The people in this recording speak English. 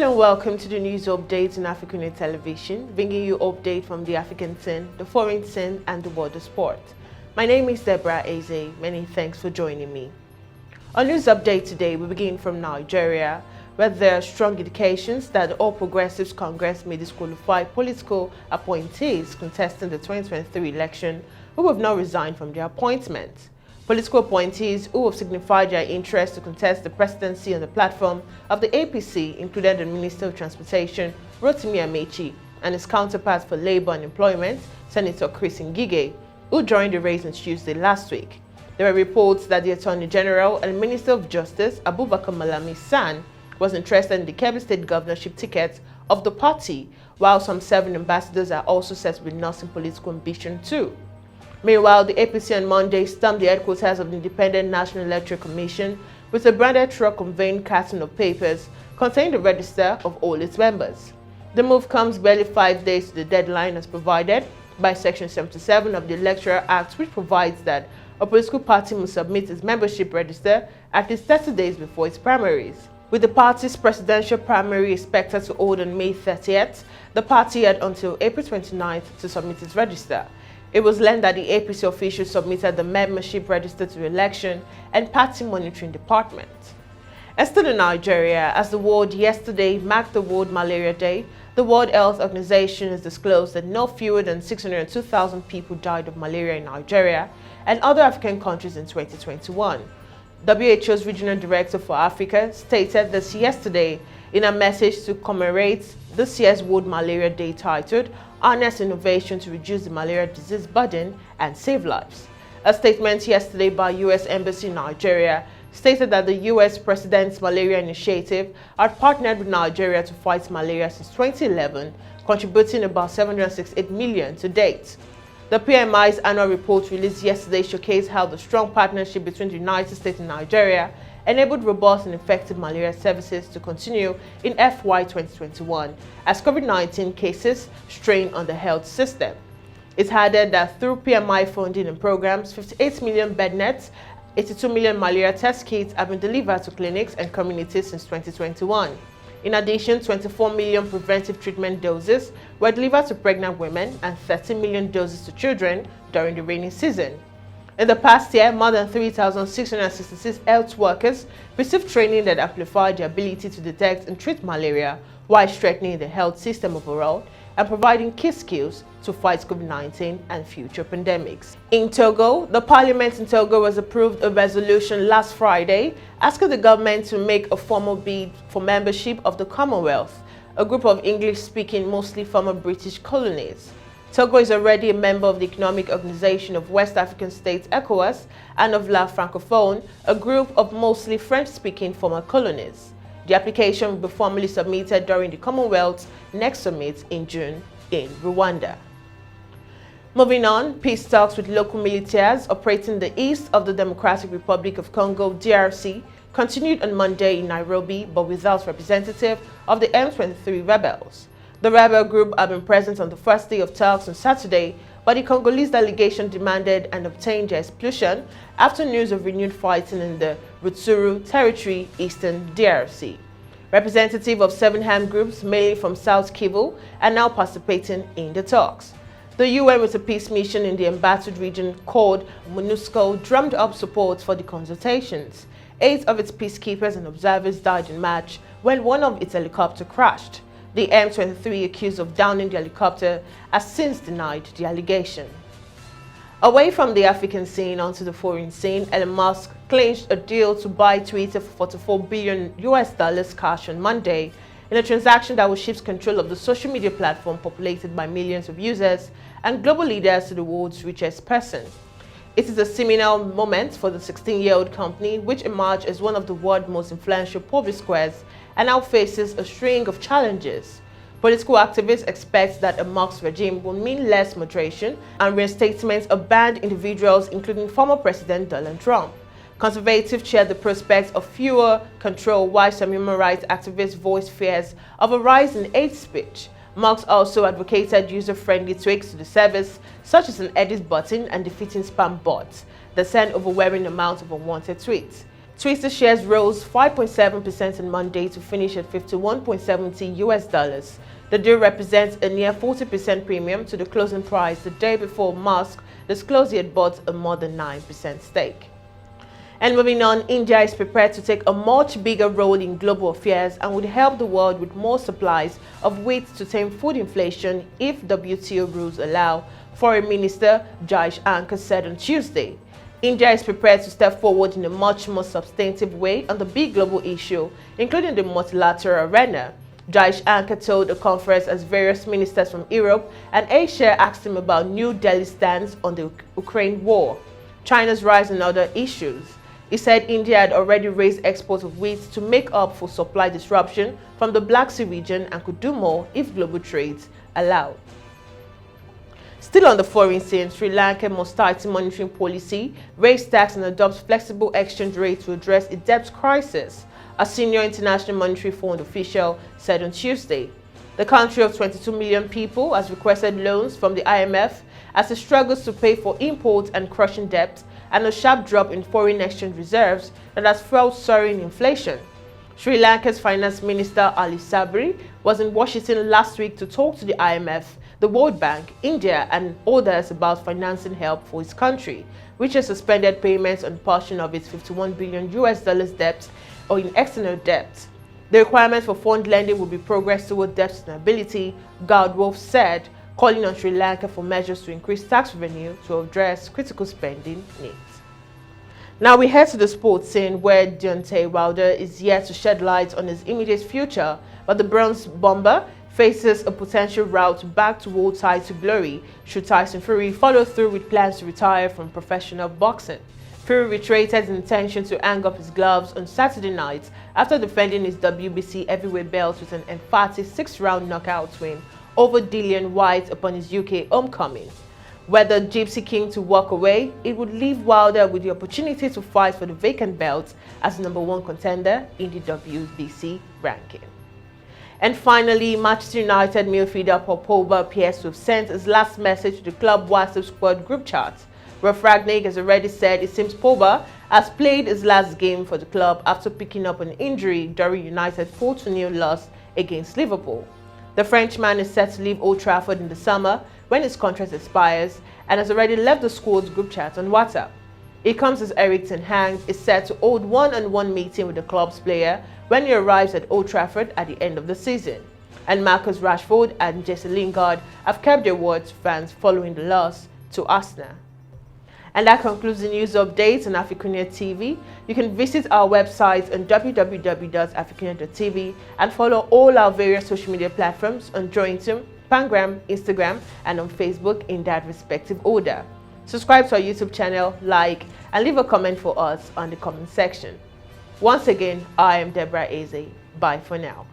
Hello and welcome to the news updates in AFRICUNIA television, bringing you update from the African scene, the foreign scene and the world of sport. My name is Deborah Ezeh. Many thanks for joining me. Our news update today will begin from Nigeria, where there are strong indications that the All Progressives Congress may disqualify political appointees contesting the 2023 election who have not resigned from their appointment. Political appointees who have signified their interest to contest the presidency on the platform of the APC included the Minister of Transportation, Ngige Amaechi, and his counterpart for Labour and Employment, Senator Ngige, who joined the race on Tuesday last week. There were reports that the Attorney General and Minister of Justice, Abubakar Malami was interested in the Kebbi State governorship ticket of the party, while some 7 ambassadors are also set to be nursing political ambition too. Meanwhile, the APC on Monday stormed the headquarters of the Independent National Electoral Commission with a branded truck conveying carton of papers containing the register of all its members. The move comes barely 5 days to the deadline as provided by Section 77 of the Electoral Act, which provides that a political party must submit its membership register at least 30 days before its primaries. With the party's presidential primary expected to hold on May 30th, the party had until April 29th to submit its register. It was learned that the APC officials submitted the membership register to the election and party monitoring department. And still in Nigeria, as the world yesterday marked the World Malaria Day, the World Health Organization has disclosed that no fewer than 602,000 people died of malaria in Nigeria and other African countries in 2021. WHO's Regional Director for Africa stated this yesterday in a message to commemorate this year's World Malaria Day titled "Harness Innovation to Reduce the Malaria Disease Burden and Save Lives." A statement yesterday by U.S. Embassy in Nigeria stated that the U.S. President's Malaria Initiative had partnered with Nigeria to fight malaria since 2011, contributing about $768 million to date. The PMI's annual report released yesterday showcased how the strong partnership between the United States and Nigeria enabled robust and effective malaria services to continue in FY 2021 as COVID-19 cases strain on the health system. It added that through PMI funding and programs, 58 million bed nets, 82 million malaria test kits have been delivered to clinics and communities since 2021. In addition, 24 million preventive treatment doses were delivered to pregnant women and 30 million doses to children during the rainy season. In the past year, more than 3,666 health workers received training that amplified their ability to detect and treat malaria while strengthening the health system overall and providing key skills to fight COVID-19 and future pandemics. In Togo, the parliament in Togo has approved a resolution last Friday asking the government to make a formal bid for membership of the Commonwealth, a group of English-speaking, mostly former British colonies. Togo is already a member of the Economic Organization of West African States, ECOWAS, and of La Francophone, a group of mostly French-speaking former colonies. The application will be formally submitted during the Commonwealth's next summit in June in Rwanda. Moving on, peace talks with local militias operating in the east of the Democratic Republic of Congo, DRC, continued on Monday in Nairobi, but without representative of the M23 rebels. The rebel group had been present on the first day of talks on Saturday, but the Congolese delegation demanded and obtained their expulsion after news of renewed fighting in the Rutshuru territory, eastern DRC. Representatives of 7 armed groups, mainly from South Kivu, are now participating in the talks. The UN, with a peace mission in the embattled region called MONUSCO, drummed up support for the consultations. 8 of its peacekeepers and observers died in March when one of its helicopters crashed. The M23, accused of downing the helicopter, has since denied the allegation. Away from the African scene onto the foreign scene, Elon Musk clinched a deal to buy Twitter for $44 billion cash on Monday, in a transaction that will shift control of the social media platform populated by millions of users and global leaders to the world's richest person. It is a seminal moment for the 16-year-old company, which emerged as one of the world's most influential public squares and now faces a string of challenges. Political activists expect that a Musk regime will mean less moderation and reinstatement of banned individuals, including former President Donald Trump. Conservatives cheer the prospect of fewer control, while some human rights activists voice fears of a rise in hate speech. Musk also advocated user-friendly tweaks to the service, such as an edit button and defeating spam bots that send overwhelming amounts of unwanted tweets. Twitter shares rose 5.7% on Monday to finish at $51.70. The deal represents a near 40% premium to the closing price the day before Musk disclosed he had bought a more than 9% stake. And moving on, India is prepared to take a much bigger role in global affairs and would help the world with more supplies of wheat to tame food inflation if WTO rules allow, Foreign Minister Jai Shankar said on Tuesday. India is prepared to step forward in a much more substantive way on the big global issue, including the multilateral arena. Jai Shankar told a conference as various ministers from Europe and Asia asked him about New Delhi's stance on the Ukraine war, China's rise and other issues. He said India had already raised exports of wheat to make up for supply disruption from the Black Sea region and could do more if global trades allowed. Still on the foreign scene, Sri Lanka must tighten monetary policy, raise tax and adopt flexible exchange rate to address its debt crisis, a senior International Monetary Fund official said on Tuesday. The country of 22 million people has requested loans from the IMF as it struggles to pay for imports and crushing debt and a sharp drop in foreign exchange reserves that has fueled soaring inflation. Sri Lanka's Finance Minister Ali Sabri was in Washington last week to talk to the IMF, the World Bank, India and others about financing help for his country, which has suspended payments on a portion of its $51 billion debt or in external debt. The requirement for fund lending will be progress toward debt sustainability, Gowdwolf said, calling on Sri Lanka for measures to increase tax revenue to address critical spending needs. Now we head to the sports scene where Deontay Wilder is yet to shed light on his immediate future, but the bronze bomber faces a potential route back to world title glory should Tyson Fury follow through with plans to retire from professional boxing. Fury reiterated his intention to hang up his gloves on Saturday night after defending his WBC heavyweight belt with an emphatic 6-round knockout win over Dillian Whyte upon his UK homecoming. Were the Gypsy King to walk away, it would leave Wilder with the opportunity to fight for the vacant belt as #1 contender in the WBC ranking. And finally, Manchester United midfielder Pogba appears to have sent his last message to the club WhatsApp squad group chat. Ralf Rangnick has already said it seems Pogba has played his last game for the club after picking up an injury during United's 4-0 loss against Liverpool. The Frenchman is set to leave Old Trafford in the summer when his contract expires and has already left the squad's group chat on WhatsApp. It comes as Erik Ten Hag is set to hold one-on-one meeting with the club's player when he arrives at Old Trafford at the end of the season. And Marcus Rashford and Jesse Lingard have kept their word to fans following the loss to Arsenal. And that concludes the news updates on AFRICUNIA TV. You can visit our website on www.africunia.tv and follow all our various social media platforms on Jointum, Pangram, Instagram, and on Facebook in that respective order. Subscribe to our YouTube channel, like, and leave a comment for us on the comment section. Once again, I am Deborah Ezeh. Bye for now.